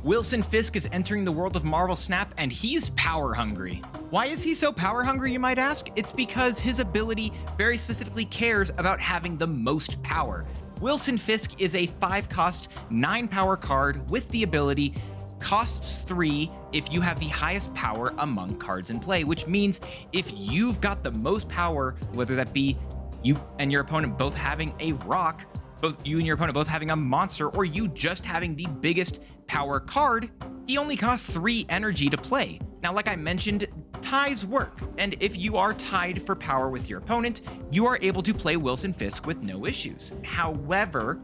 Wilson Fisk is entering the world of Marvel Snap, and he's power hungry. Why is he so power hungry, you might ask? It's because his ability very specifically cares about having the most power. Wilson Fisk is a 5-cost, 9-power card with the ability costs 3 if you have the highest power among cards in play, which means if you've got the most power, whether that be you and your opponent both having a rock, both you and your opponent both having a monster, or you just having the biggest power card, he only costs 3 energy to play. Now, like I mentioned, ties work, and if you are tied for power with your opponent, you are able to play Wilson Fisk with no issues. However,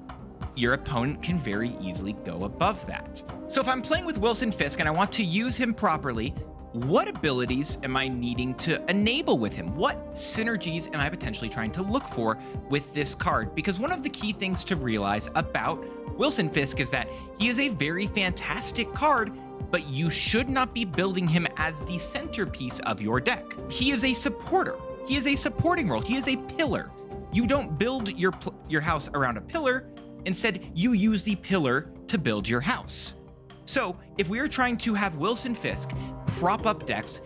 your opponent can very easily go above that. So if I'm playing with Wilson Fisk and I want to use him properly, what abilities am I needing to enable with him? What synergies am I potentially trying to look for with this card? Because one of the key things to realize about Wilson Fisk is that he is a very fantastic card, but you should not be building him as the centerpiece of your deck. He is a supporter. He is a supporting role. He is a pillar. You don't build your house around a pillar. Instead, you use the pillar to build your house. So if we are trying to have Wilson Fisk prop up decks,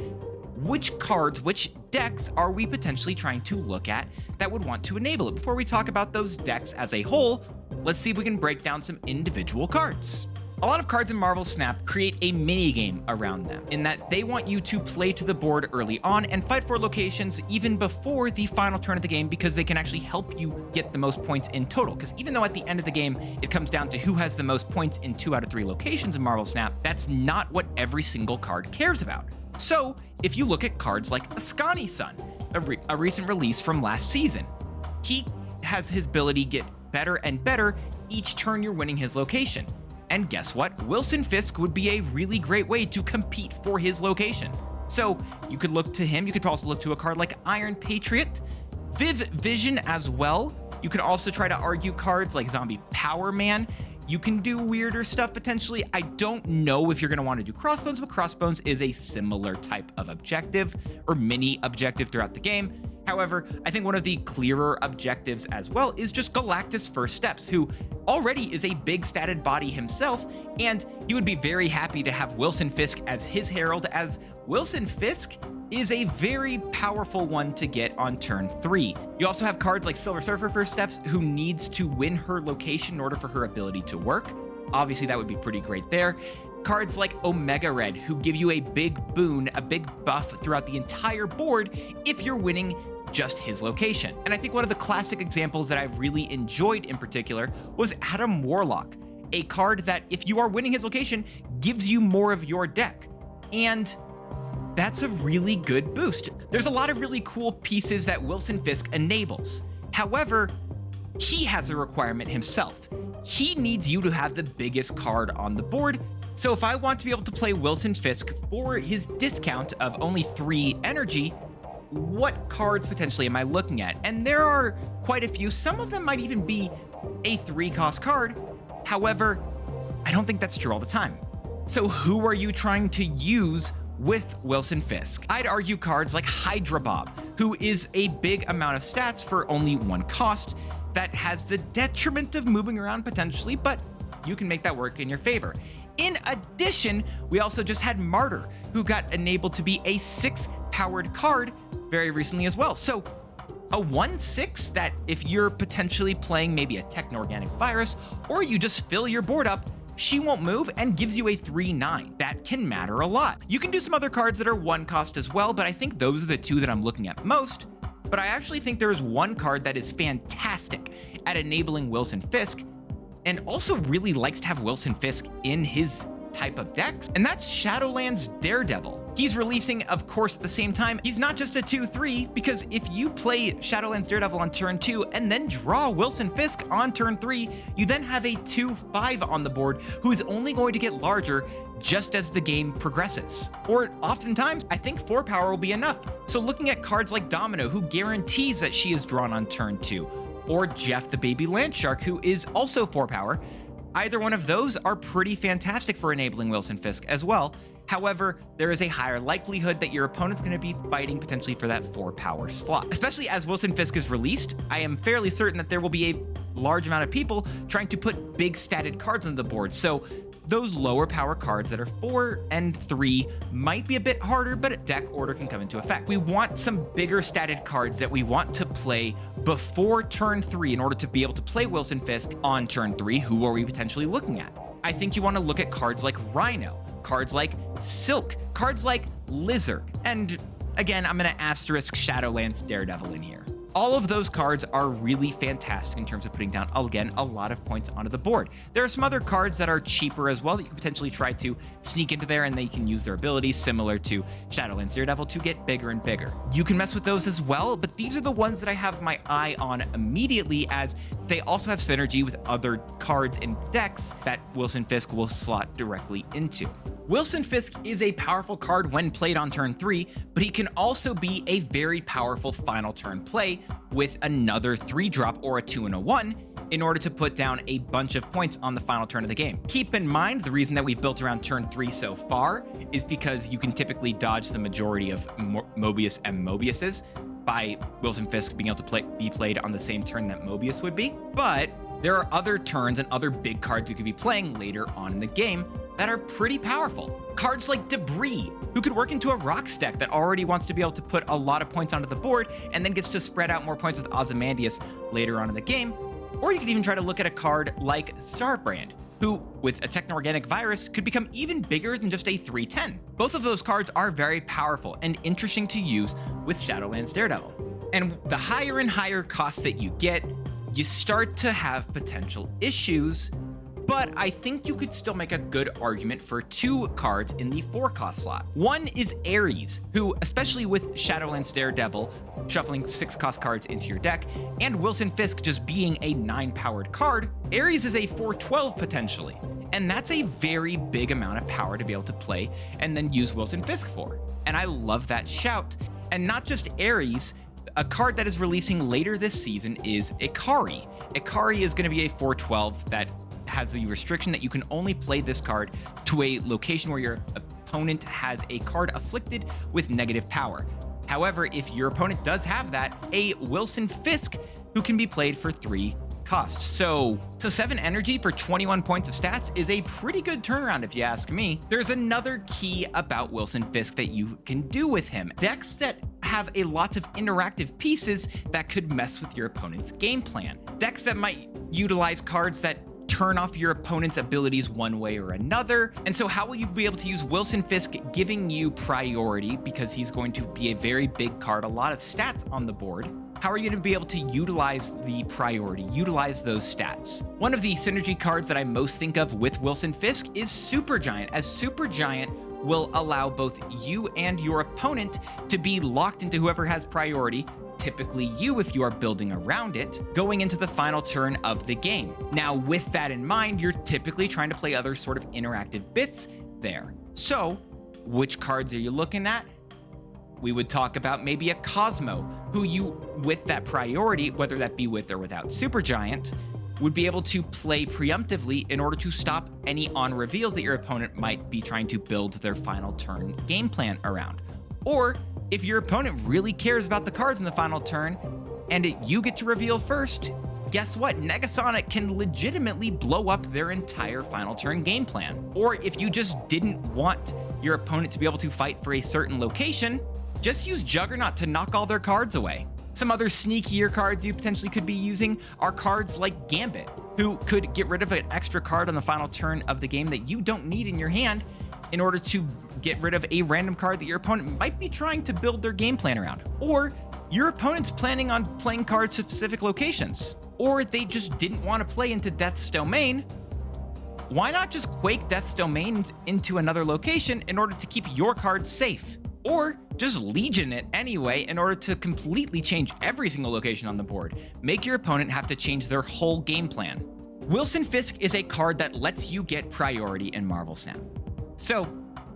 which cards, which decks are we potentially trying to look at that would want to enable it? Before we talk about those decks as a whole, let's see if we can break down some individual cards. A lot of cards in Marvel Snap create a mini game around them, in that they want you to play to the board early on and fight for locations even before the final turn of the game, because they can actually help you get the most points in total. Because even though at the end of the game it comes down to who has the most points in 2 out of 3 locations in Marvel Snap, that's not what every single card cares about. So if you look at cards like Ascani Sun, a recent release from last season, he has his ability get better and better each turn you're winning his location. And guess what? Wilson Fisk would be a really great way to compete for his location. So you could look to him. You could also look to a card like Iron Patriot, Vision as well. You could also try to argue cards like Zombie Power Man. You can do weirder stuff potentially. I don't know if you're going to want to do Crossbones, but Crossbones is a similar type of objective or mini objective throughout the game. However, I think one of the clearer objectives as well is just Galactus First Steps, who already is a big statted body himself, and he would be very happy to have Wilson Fisk as his herald, as Wilson Fisk is a very powerful one to get on turn 3. You also have cards like Silver Surfer First Steps, who needs to win her location in order for her ability to work. Obviously, that would be pretty great there. Cards like Omega Red, who give you a big boon, a big buff throughout the entire board if you're winning just his location. And I think one of the classic examples that I've really enjoyed in particular was Adam Warlock, a card that if you are winning his location gives you more of your deck. And that's a really good boost. There's a lot of really cool pieces that Wilson Fisk enables. However, he has a requirement himself. He needs you to have the biggest card on the board. So if I want to be able to play Wilson Fisk for his discount of only 3 energy, what cards potentially am I looking at? And there are quite a few. Some of them might even be a 3-cost card. However, I don't think that's true all the time. So who are you trying to use with Wilson Fisk? I'd argue cards like Hydra Bob, who is a big amount of stats for only 1 cost that has the detriment of moving around potentially, but you can make that work in your favor. In addition, we also just had Martyr, who got enabled to be a 6-powered card very recently as well. So a 1/6 that if you're potentially playing maybe a techno-organic virus, or you just fill your board up, she won't move and gives you a 3/9. That can matter a lot. You can do some other cards that are 1 cost as well, but I think those are the 2 that I'm looking at most. But I actually think there's one card that is fantastic at enabling Wilson Fisk, and also really likes to have Wilson Fisk in his type of decks, and that's Shadowlands Daredevil. He's releasing, of course, at the same time. He's not just a 2/3, because if you play Shadowlands Daredevil on turn 2 and then draw Wilson Fisk on turn 3, you then have a 2/5 on the board who is only going to get larger just as the game progresses. Or oftentimes, I think 4 power will be enough. So looking at cards like Domino, who guarantees that she is drawn on turn 2, or Jeff the Baby Landshark, who is also 4 power, either one of those are pretty fantastic for enabling Wilson Fisk as well. However, there is a higher likelihood that your opponent's going to be fighting potentially for that 4 power slot. Especially as Wilson Fisk is released, I am fairly certain that there will be a large amount of people trying to put big statted cards on the board. So Those lower power cards that are 4 and 3 might be a bit harder, but a deck order can come into effect. We want some bigger statted cards that we want to play before turn 3 in order to be able to play Wilson Fisk on turn 3. Who are we potentially looking at? I think you want to look at cards like Rhino, cards like Silk, cards like Lizard, and again, I'm going to asterisk Shadowlands Daredevil in here. All of those cards are really fantastic in terms of putting down, again, a lot of points onto the board. There are some other cards that are cheaper as well that you can potentially try to sneak into there, and they can use their abilities similar to Shadowlands Daredevil to get bigger and bigger. You can mess with those as well, but these are the ones that I have my eye on immediately, as they also have synergy with other cards and decks that Wilson Fisk will slot directly into. Wilson Fisk is a powerful card when played on turn 3, but he can also be a very powerful final turn play with another 3-drop or a 2 and a 1 in order to put down a bunch of points on the final turn of the game. Keep in mind, the reason that we've built around turn 3 so far is because you can typically dodge the majority of Mobius and Mobiuses by Wilson Fisk being able to be played on the same turn that Mobius would be. But there are other turns and other big cards you could be playing later on in the game that are pretty powerful. Cards like Debris, who could work into a Rocks deck that already wants to be able to put a lot of points onto the board and then gets to spread out more points with Ozymandias later on in the game. Or you could even try to look at a card like Starbrand, who, with a Techno-Organic Virus, could become even bigger than just a 3/10. Both of those cards are very powerful and interesting to use with Shadowlands Daredevil. And the higher and higher costs that you get, you start to have potential issues, but I think you could still make a good argument for 2 cards in the 4-cost slot. One is Ares, who, especially with Shadowlands Daredevil, shuffling 6-cost cards into your deck, and Wilson Fisk just being a 9-powered card, Ares is a 4/12 potentially, and that's a very big amount of power to be able to play and then use Wilson Fisk for. And I love that shout. And not just Ares, a card that is releasing later this season is Ikari. Ikari is going to be a 4/12 that has the restriction that you can only play this card to a location where your opponent has a card afflicted with negative power. However, if your opponent does have that, a Wilson Fisk who can be played for 3 cost. So 7 energy for 21 points of stats is a pretty good turnaround if you ask me. There's another key about Wilson Fisk that you can do with him. Decks that have a lot of interactive pieces that could mess with your opponent's game plan. Decks that might utilize cards that turn off your opponent's abilities one way or another. And so how will you be able to use Wilson Fisk giving you priority, because he's going to be a very big card, a lot of stats on the board? How are you going to be able to utilize the priority, utilize those stats? One of the synergy cards that I most think of with Wilson Fisk is Supergiant, as Supergiant will allow both you and your opponent to be locked into whoever has priority, typically you if you are building around it, going into the final turn of the game. Now, with that in mind, you're typically trying to play other sort of interactive bits there. So, which cards are you looking at? We would talk about maybe a Cosmo, who you, with that priority, whether that be with or without Supergiant, would be able to play preemptively in order to stop any on-reveals that your opponent might be trying to build their final turn game plan around. Or, if your opponent really cares about the cards in the final turn, and you get to reveal first, guess what? Negasonic can legitimately blow up their entire final turn game plan. Or if you just didn't want your opponent to be able to fight for a certain location, just use Juggernaut to knock all their cards away. Some other sneakier cards you potentially could be using are cards like Gambit, who could get rid of an extra card on the final turn of the game that you don't need in your hand in order to get rid of a random card that your opponent might be trying to build their game plan around. Or your opponent's planning on playing cards to specific locations. Or they just didn't want to play into Death's Domain. Why not just Quake Death's Domain into another location in order to keep your cards safe? Or just Legion it anyway in order to completely change every single location on the board. Make your opponent have to change their whole game plan. Wilson Fisk is a card that lets you get priority in Marvel Snap. So,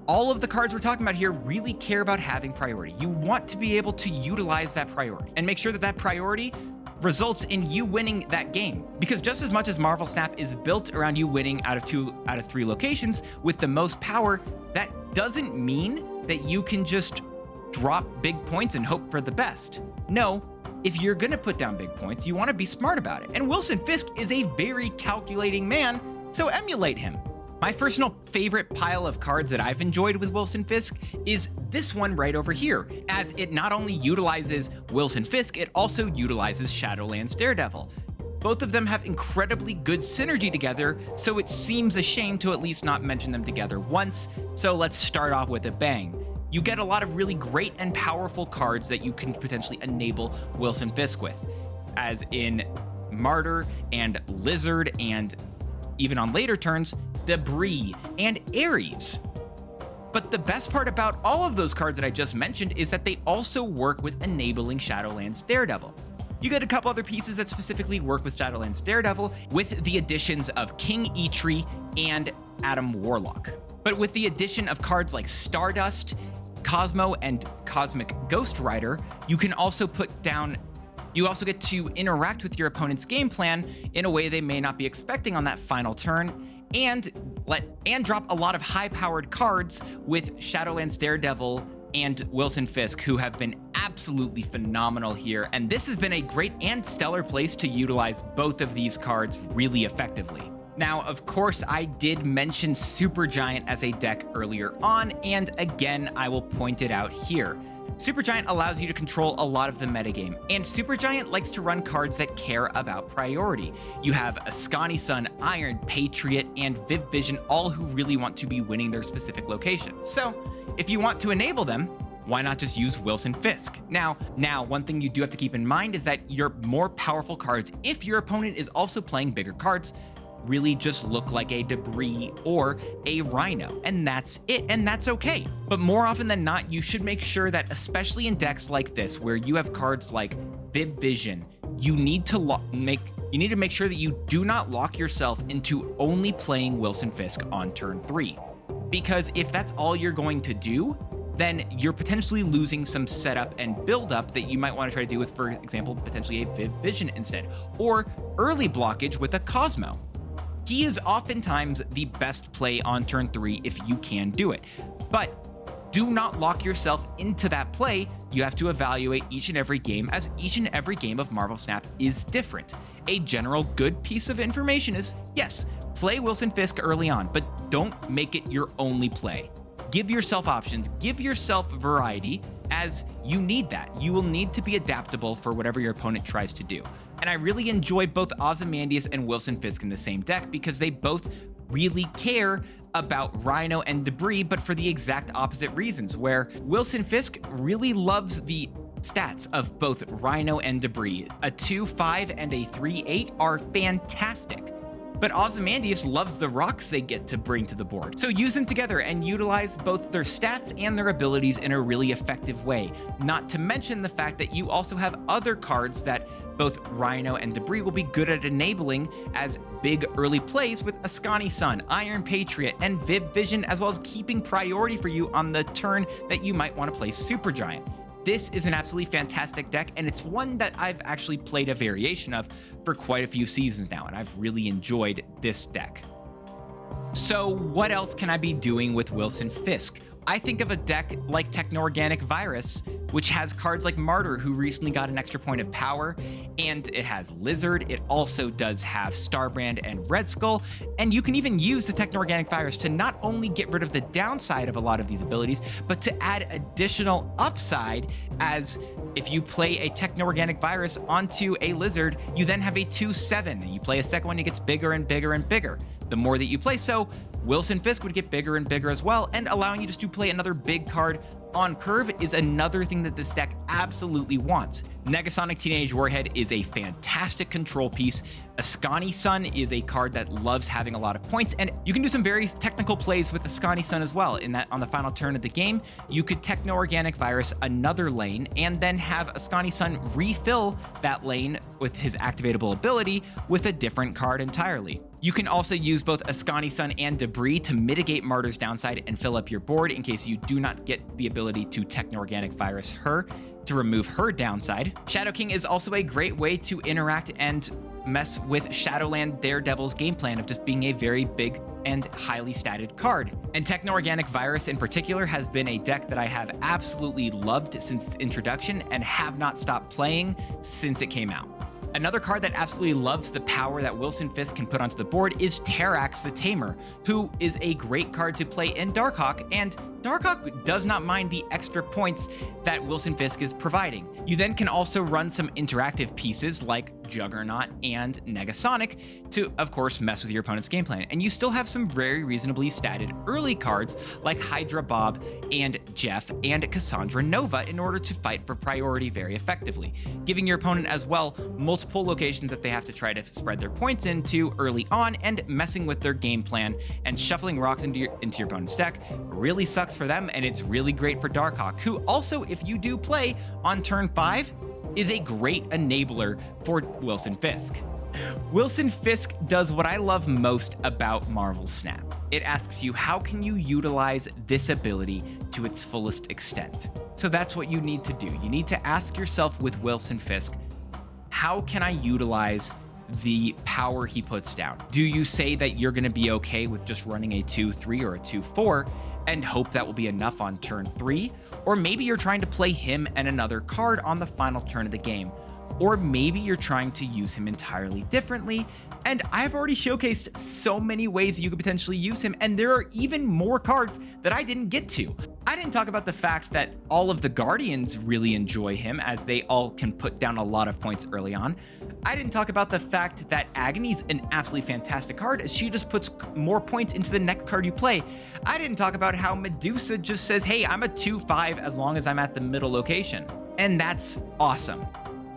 all of the cards we're talking about here really care about having priority. You want to be able to utilize that priority and make sure that that priority results in you winning that game. Because just as much as Marvel Snap is built around you winning out of 2 out of 3 locations with the most power, that doesn't mean that you can just drop big points and hope for the best. No, if you're gonna put down big points, you wanna be smart about it. And Wilson Fisk is a very calculating man, so emulate him. My personal favorite pile of cards that I've enjoyed with Wilson Fisk is this one right over here, as it not only utilizes Wilson Fisk, it also utilizes Shadowlands Daredevil. Both of them have incredibly good synergy together, so it seems a shame to at least not mention them together once, so let's start off with a bang. You get a lot of really great and powerful cards that you can potentially enable Wilson Fisk with, as in Martyr and Lizard, and even on later turns, Debris and Ares. But the best part about all of those cards that I just mentioned is that they also work with enabling Shadowlands Daredevil. You get a couple other pieces that specifically work with Shadowlands Daredevil with the additions of King Eitri and Adam Warlock. But with the addition of cards like Stardust, Cosmo, and Cosmic Ghost Rider, you also get to interact with your opponent's game plan in a way they may not be expecting on that final turn, and drop a lot of high-powered cards with Shadowlands Daredevil and Wilson Fisk, who have been absolutely phenomenal here, and this has been a great and stellar place to utilize both of these cards really effectively. Now, of course, I did mention Supergiant as a deck earlier on, and again, I will point it out here. Supergiant allows you to control a lot of the metagame, and Supergiant likes to run cards that care about priority. You have Ascani Sun, Iron Patriot, and Viv Vision, all who really want to be winning their specific location. So, if you want to enable them, why not just use Wilson Fisk? Now, one thing you do have to keep in mind is that your more powerful cards, if your opponent is also playing bigger cards, really just look like a Debris or a Rhino, and that's it, and that's okay. But more often than not, you should make sure that, especially in decks like this, where you have cards like Viv Vision, you need to make sure that you do not lock yourself into only playing Wilson Fisk on turn 3. Because if that's all you're going to do, then you're potentially losing some setup and build-up that you might want to try to do with, for example, potentially a Viv Vision instead, or early blockage with a Cosmo. He is oftentimes the best play on turn 3 if you can do it. But do not lock yourself into that play. You have to evaluate each and every game, as each and every game of Marvel Snap is different. A general good piece of information is, yes, play Wilson Fisk early on, but don't make it your only play. Give yourself options, give yourself variety, as you need that. You will need to be adaptable for whatever your opponent tries to do. And I really enjoy both Ozymandias and Wilson Fisk in the same deck because they both really care about Rhino and Debris, but for the exact opposite reasons, where Wilson Fisk really loves the stats of both Rhino and Debris. A 2-5 and a 3-8 are fantastic. But Ozymandias loves the rocks they get to bring to the board. So use them together and utilize both their stats and their abilities in a really effective way. Not to mention the fact that you also have other cards that both Rhino and Debris will be good at enabling as big early plays with Ascani Sun, Iron Patriot, and Viv Vision, as well as keeping priority for you on the turn that you might want to play Supergiant. This is an absolutely fantastic deck, and it's one that I've actually played a variation of for quite a few seasons now, and I've really enjoyed this deck. So what else can I be doing with Wilson Fisk? I think of a deck like Techno-Organic Virus, which has cards like Martyr, who recently got an extra point of power, and it has Lizard. It also does have Starbrand and Red Skull, and you can even use the Techno-Organic Virus to not only get rid of the downside of a lot of these abilities, but to add additional upside, as if you play a Techno-Organic Virus onto a Lizard, you then have a 2-7, and you play a second one, it gets bigger and bigger and bigger. The more that you play, so Wilson Fisk would get bigger and bigger as well, and allowing you just to play another big card on curve is another thing that this deck absolutely wants. Negasonic Teenage Warhead is a fantastic control piece. Ascani Sun is a card that loves having a lot of points, and you can do some very technical plays with Ascani Sun as well, in that on the final turn of the game, you could Techno-Organic Virus another lane, and then have Ascani Sun refill that lane with his activatable ability with a different card entirely. You can also use both Ascani Sun and Debris to mitigate Martyr's downside and fill up your board in case you do not get the ability to Techno-Organic Virus her to remove her downside. Shadow King is also a great way to interact and mess with Shadowland Daredevil's game plan of just being a very big and highly statted card. And Techno-Organic Virus in particular has been a deck that I have absolutely loved since its introduction and have not stopped playing since it came out. Another card that absolutely loves the power that Wilson Fisk can put onto the board is Terrax the Tamer, who is a great card to play in Darkhawk, and Darkhawk does not mind the extra points that Wilson Fisk is providing. You then can also run some interactive pieces like Juggernaut and Negasonic to, of course, mess with your opponent's game plan. And you still have some very reasonably statted early cards like Hydra Bob and Jeff and Cassandra Nova in order to fight for priority very effectively, giving your opponent as well multiple locations that they have to try to spread their points into early on, and messing with their game plan and shuffling rocks into your opponent's deck really sucks for them, and it's really great for Darkhawk, who also, if you do play on turn 5, is a great enabler for Wilson Fisk. Wilson Fisk does what I love most about Marvel Snap. It asks you, how can you utilize this ability to its fullest extent? So that's what you need to do. You need to ask yourself with Wilson Fisk, how can I utilize the power he puts down? Do you say that you're going to be okay with just running a 2-3 or a 2-4 and hope that will be enough on turn 3? Or maybe you're trying to play him and another card on the final turn of the game. Or maybe you're trying to use him entirely differently. And I've already showcased so many ways you could potentially use him, and there are even more cards that I didn't get to. I didn't talk about the fact that all of the Guardians really enjoy him, as they all can put down a lot of points early on. I didn't talk about the fact that Agony's an absolutely fantastic card, as she just puts more points into the next card you play. I didn't talk about how Medusa just says, hey, I'm a 2-5 as long as I'm at the middle location. And that's awesome.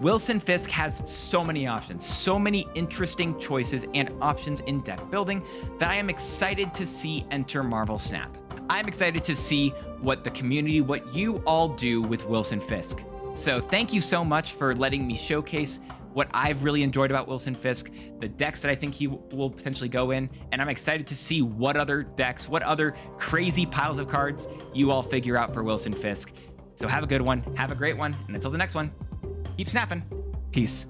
Wilson Fisk has so many options, so many interesting choices and options in deck building that I am excited to see enter Marvel Snap. I'm excited to see what the community, what you all do with Wilson Fisk. So thank you so much for letting me showcase what I've really enjoyed about Wilson Fisk, the decks that I think he will potentially go in, and I'm excited to see what other decks, what other crazy piles of cards you all figure out for Wilson Fisk. So have a good one, have a great one, and until the next one, keep snapping. Peace.